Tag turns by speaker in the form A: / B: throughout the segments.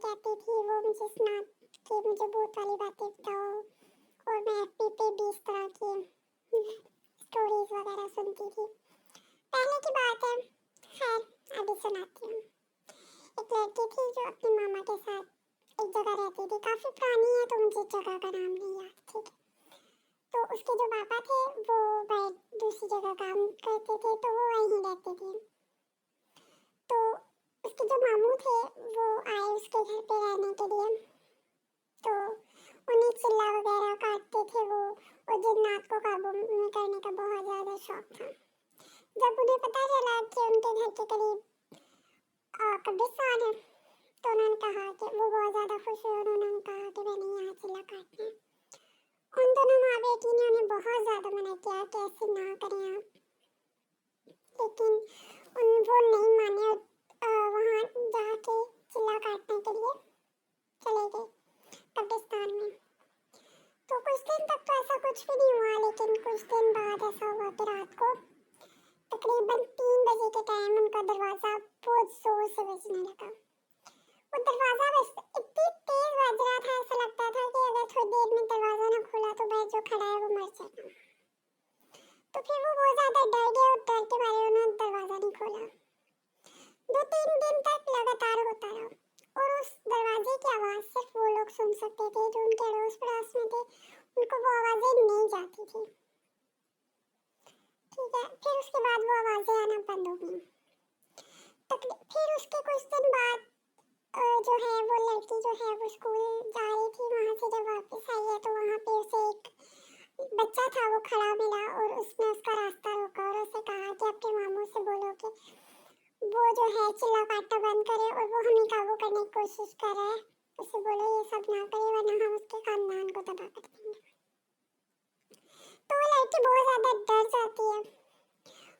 A: कहती थी वो मुझे सुना कि मुझे भूत वाली बातें बताओ, और मैं एफबी पे भी इस तरह की स्टोरीज वगैरह सुनती थी। पहले की बात है, खैर अभी सुनाती हूँ। एक लड़की थी जो अपनी मामा के साथ एक जगह रहती थी, काफ़ी पुरानी है तो मुझे जगह का नाम नहीं याद, ठीक है। तो उसके जो पापा थे वो भाई दूसरी जगह काम करते थे, तो वो वहीं रहती थी। तो उसके जो मामू थे वो आए उसके घर पे रहने के लिए, तो उन्हें चिल्ला वगैरह काटते थे वो, और जिन्नात को काबू में करने का बहुत ज़्यादा शौक था। जब उन्हें पता चला कि उनके घर के करीब कब्रिस्तान है, तो उन्होंने कहा कि वो बहुत ज़्यादा खुश हुए, उन्होंने कहा कि मैंने यहाँ चिल्ला काटना है। उन दोनों माँ बेटी ने उन्हें बहुत ज़्यादा मना किया कि ऐसे ना करें आप, लेकिन वो नहीं माने और वहाँ जाके चिल्ला काटने के लिए चले गए कब्रिस्तान में। तो कुछ दिन तक तो ऐसा कुछ भी नहीं हुआ, लेकिन कुछ दिन बाद ऐसा हुआ कि रात को तकरीबन 3 बजे के टाइम उनका दरवाज़ा बहुत ज़ोर से बजने लगा। वो दरवाज़ा बस इतनी तेज़ बज रहा था, ऐसा लगता था कि अगर थोड़ी देर में दरवाज़ा ना खुला तो भाई जो खड़ा है वो मर जाएगा। तो फिर वो बहुत ज़्यादा डर गए और डर के मारे उन्होंने दरवाज़ा नहीं खोला। 2-3 दिन तक लगातार होता रहा, और उस दरवाजे की आवाज़ सिर्फ वो लोग सुन सकते थे जो उनके अड़ोस पड़ोस में थे, उनको वो आवाज़ें नहीं जाती थी, ठीक है। फिर उसके बाद वो आवाज़ें आना बंद हो गई। फिर उसके कुछ दिन बाद जो है वो लड़की जो है वो स्कूल जा रही थी, वहाँ से जब वापस आई है तो वहाँ पे उसे एक बच्चा था वो खड़ा मिला, और उसने उसका रास्ता रोका और उसे कहा कि अपने मामू से बोलो कि वो जो है चिल्ला काटना बंद करे, और वो हमें काबू करने की कोशिश कर रहा है, उसे बोलो ये सब ना करे वरना हम उसके खानदान को तबाह कर देंगे। तो वो लड़की बहुत ज़्यादा डर जाती है,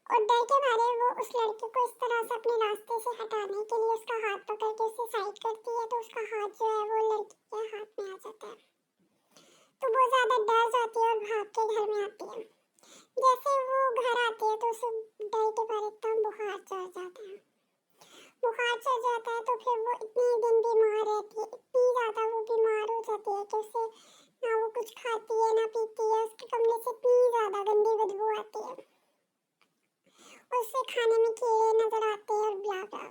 A: और डर के मारे वो उस लड़के को इस तरह से अपने रास्ते से हटाने के लिए उसका हाथ पकड़ के उसे साइड करती है, तो उसका हाथ जो है वो लड़की के हाथ में आ जाता है। तो बहुत ज़्यादा डर जाती है और भाग के घर में आती है। जैसे वो घर आती है तो उसे डर के मारे एकदम बुखार चढ़ जाता है। बुखार चढ़ जाता है तो फिर वो इतने दिन बीमार रहती है, इतनी ज़्यादा वो बीमार हो जाती है कि उसे ना वो कुछ खाती है ना पीती है, उसके कमरे से इतनी ज़्यादा गंदी बदबू आती है, उससे खाने में कीड़े नजर आते हैं और ब्ला ब्ला।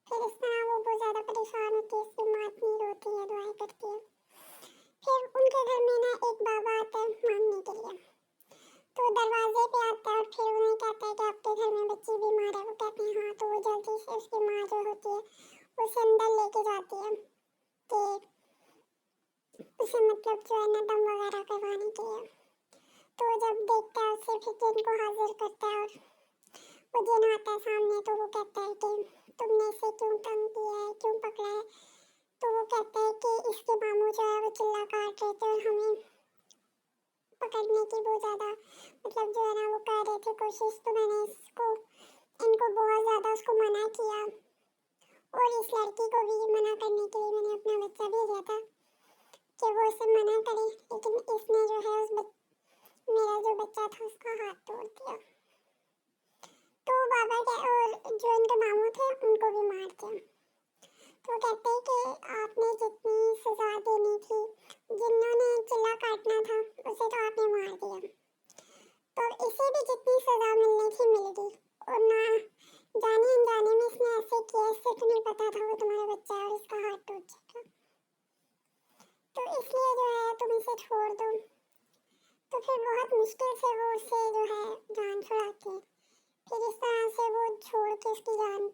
A: फिर इस तरह वो बहुत ज़्यादा परेशान होती है, इसकी माँ इतनी रोती है, दुआएं करती है। फिर उनके घर में ना एक बाबा आता है मांगने के लिए, तो दरवाजे पे आता है और फिर उन्हें कहता है कि आपके घर में बच्ची बीमार है। वो कहते हैं हाँ, तो वो जल्दी से उसकी माँ जो होती है उसे अंदर लेके जाती है कि उसे मतलब जो है ना दम वगैरह करवाने के लिए। तो जब देखता है उसे फिर जिन को हाजिर करता है, और वो जिन आता है सामने तो वो कहता है कि तुमने इसे क्यों तंग किया है, क्यों पकड़ा है। तो वो कहता है कि इसके मामू जो है वो चिल्ला काट रहे थे और हमें पकड़ने की बहुत ज़्यादा मतलब जो है ना वो कर रहे थे कोशिश, तो मैंने इनको बहुत ज़्यादा उसको मना किया, और इस लड़की को भी मना करने के लिए मैंने अपना बच्चा भेजा था कि वो उसे मना करे, लेकिन इसने जो है मेरा जो बच्चा था उसका हाथ तोड़ दिया। तो बाबा के और जो इनके मामू थे उनको भी मार दिया। तो कहते हैं कि आपने जितनी सजा देनी थी, जिन्होंने चिल्ला काटना था उसे तो आपने मार दिया, तो इसे भी जितनी सजा मिलनी थी मिल गई, और ना जाने अनजाने में इसने ऐसे किया, इससे तुम्हें पता था वो तुम्हारा बच्चा है और इसका हाथ टूट जाएगा, तो इसलिए जो है तुम इसे छोड़ दो। तो फिर बहुत मुश्किल से वो उसे जो है जान छुड़ाते हैं। फिर इस तरह से वो छोड़ के उसकी जान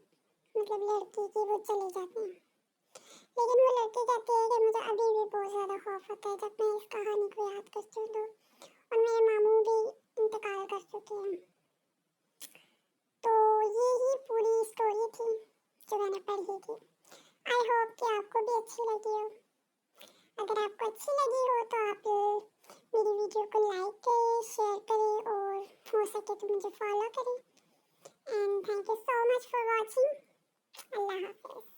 A: मतलब लड़की की वो चले जाते हैं। लेकिन वो लड़की कहती है कि मुझे अभी भी बहुत ज़्यादा खौफ होता है जब मैं इस कहानी को याद करती हूँ, तो और मेरे मामू भी इंतकाल कर चुके हैं। तो ये ही पूरी स्टोरी थी जो मैंने पढ़ी थी। आई होप कि आपको भी अच्छी लगी हो। अगर आपको अच्छी लगी हो तो आप मेरी वीडियो को लाइक करें, शेयर करें, और हो सके तो मुझे फॉलो करें। And thank you so much for watching. अल्लाह हाफिज़।